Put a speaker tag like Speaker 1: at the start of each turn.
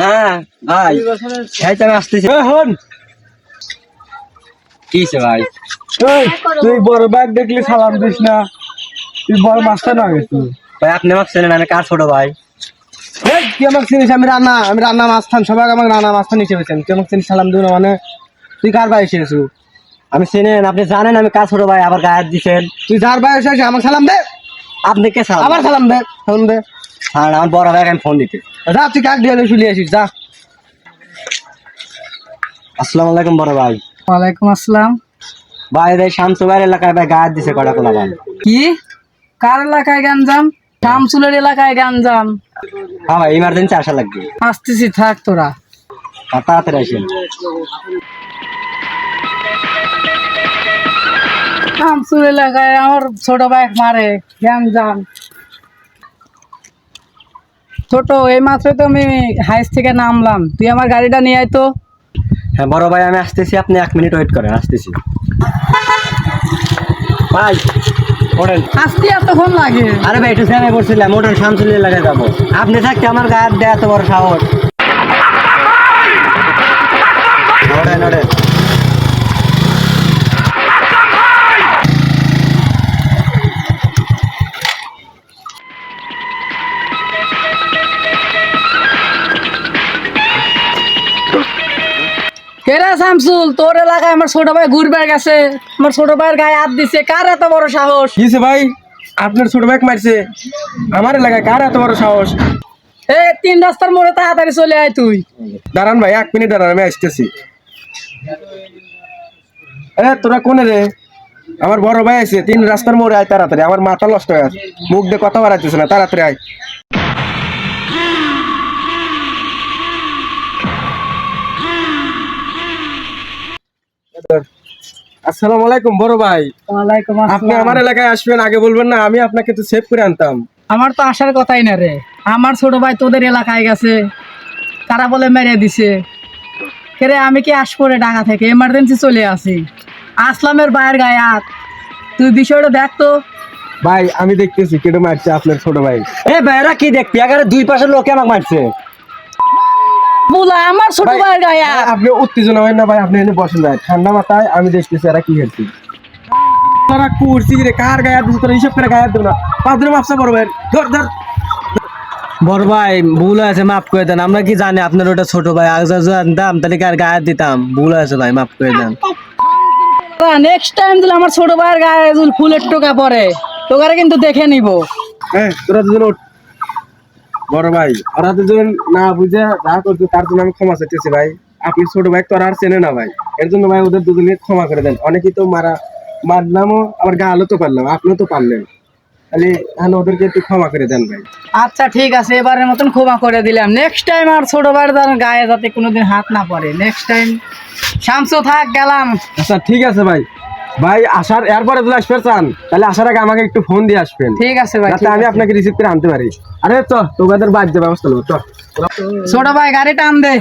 Speaker 1: হ্যাঁ ভাই খাইতে আমি আসতেছি।
Speaker 2: হন
Speaker 1: কি হইছে ভাই?
Speaker 2: তুই বড় ব্যাগ দেখলি সালাম দিস না, তুই বড় মাস্টার না গেছি।
Speaker 1: ভাই আপনি আমাকে চেনেন, আমি কার ছোট ভাই?
Speaker 2: তুই আমাকে চিনিস? আমি রান্না মাস্তান, সবাই আমাকে রান্না মাস্তান হিসেবে চেন। তুই আমাকে চিনিস সালাম দিও না মানে? তুই কার ভাই এসেছু?
Speaker 1: আমি চেনেন, আপনি জানেন আমি কার ছোট ভাই, আবার গায়ে হাত দিছেন।
Speaker 2: তুই যার ভাই এসে আমার সালাম দে।
Speaker 1: আপনি কে সালাম?
Speaker 2: আবার সালাম দে, সালাম দে।
Speaker 1: হ্যাঁ আমার বড় ভাই, আমি ফোন দিতে।
Speaker 2: যা তুই কাক দিয়ে চলে আসিস যা।
Speaker 1: আসসালামু আলাইকুম বড় ভাই।
Speaker 3: ওয়ালাইকুম আসসালাম।
Speaker 1: ভাই এই শামসু ভাইয়ের এলাকায় ভাই গায়ে হাত দিছে কটা কোলা ভাই।
Speaker 3: কি কার এলাকায় গাঞ্জাম? শামসুলের এলাকায় গাঞ্জাম?
Speaker 1: হ্যাঁ ভাই ইমার্জেন্সি আসা লাগবে,
Speaker 3: আসতেছি, থাক তোরা।
Speaker 1: আর তাড়াতাড়ি আসেন।
Speaker 3: শামসুল এলাকায় আমার ছোট ভাই মারে গাঞ্জাম। ছোট এই মাত্র তো আমি হাইস থেকে নামলাম, তুই আমার গাড়িটা নিয়ে আয় তো।
Speaker 1: হ্যাঁ বড় ভাই আমি আসতেছি, আপনি 1 মিনিট ওয়েট করেন, আসতেছি। ভাই ওঠেন।
Speaker 3: আসতে এতক্ষণ লাগে?
Speaker 1: আরে ভাই একটু জ্যামে পড়ছিলাম, ওঠেন শামসুল এলাকায় যাবো। আপনি থাকতে আমার গায়ে হাত দেয় এত বড় সাহস? ওঠেন ওঠেন।
Speaker 3: কেরা শামসুল, তোর এলাকায় আমার ছোট ভাই ঘুরবে গেছে, আমার ছোট ভাইয়ের গায়ে হাত দিছে, কার এত বড় সাহস?
Speaker 2: কিসে ভাই? আপনার ছোট ভাই মারছে, আমার এলাকায় কার এত বড় সাহস?
Speaker 3: এই 3 রাস্তার মোড়ে তাড়াতাড়ি চলে আয় তুই।
Speaker 2: দাঁড়ান ভাই, 1 মিনিট দাঁড়ান, আমি আসতেছি। তোরা কোনে রে? আমার বড় ভাই আছে, 3 রাস্তার মোড়ে আয় তাড়াতাড়ি, আমার মাথা নষ্ট হয়ে আছে, মুখ দিয়ে কথা বাড়াইতেছে না, তাড়াতাড়ি আয়। আসসালামু আলাইকুম বড় ভাই।
Speaker 3: ওয়ালাইকুম
Speaker 2: আপনি
Speaker 3: আসসালাম।
Speaker 2: আমার এলাকায় আসবেন আগে বলবেন না? আমি আপনাকে তো সেভ করে আনতাম।
Speaker 3: আমার তো আসার কথাই না রে, আমার ছোট ভাই তোদের এলাকায় গেছে, কারা বলে মেরে দিছে। কেরে আমি কি আসবো রে ঢাকা থেকে, এমার্জেন্সি চলে আসি, আসলামের বাইরের গায়ে হাত। তুই বিষয়টা দেখ তো।
Speaker 2: ভাই আমি দেখতেছি কেটে মারছে আপনার ছোট ভাই।
Speaker 1: এ ভাইরা কি দেখবি, এগারে দুই পাশের লোকে আমাকে মারছে।
Speaker 3: বুলা আমার ছোট
Speaker 2: ভাই,
Speaker 3: ভাইয়ের গায়ে হাত।
Speaker 2: আপনি উত্তেজনা হয় না ভাই, আপনি এনে বসেন ভাই, ঠান্ডা মাথায় আমি দেখতেছি এরা কি হচ্ছে। তোরা করছি রে, কার গায়ে দিচ্ছে তোরা হিসাব করে গায়ে দেব না। 5 দিনের মাপসা বড় ভাই, ধর ধর।
Speaker 1: বড় ভাই ভুল আছে, মাফ করে দেন। আমরা কি জানি আপনার ওটা ছোট ভাই, আগে যদি জানতাম তাহলে কি আর গায়ে হাত দিতাম? ভুল আছে ভাই, মাফ করে দেন।
Speaker 3: নেক্সট টাইম দিলে আমার ছোট ভাইয়ের গায়ে যদি ফুলের টোকা পড়ে, তোকারে কিন্তু দেখে নিব।
Speaker 2: তোরা দুজন ওঠ। বড় ভাই ওরা দুজন না বুঝে যা করছে তার জন্য আমি ক্ষমা চাইতেছি ভাই। আপনি ছোট ভাই তো আর চেনে না ভাই, এর জন্য ভাই ওদের দুজনকে ক্ষমা করে দেন। অনেকেই তো মারলামও, আবার গালও তো পারলাম, আপনিও তো পারলেন, তাহলে ওদেরকে একটু ক্ষমা করে দেন ভাই।
Speaker 3: আচ্ছা ঠিক আছে, এবারের মতন ক্ষমা করে দিলাম। নেক্সট টাইম আর ছোট ভাইয়ের গায়ে যাতে কোনোদিন হাত না পড়ে। নেক্সট টাইম শামসু থাক, গেলাম।
Speaker 2: আচ্ছা ঠিক আছে ভাই। ভাই আসার এরপরে যদি আসতে চান তাহলে আসার আগে আমাকে একটু ফোন দিয়ে আসবেন,
Speaker 3: ঠিক আছে ভাই,
Speaker 2: যাতে
Speaker 3: ঠিক
Speaker 2: আমি
Speaker 3: আছে।
Speaker 2: আপনাকে রিসিভ করে আনতে পারি। আরে চ তোদের বাদ ব্যবস্থা নেবো।
Speaker 3: ছোট ভাই গাড়িটা আন দে।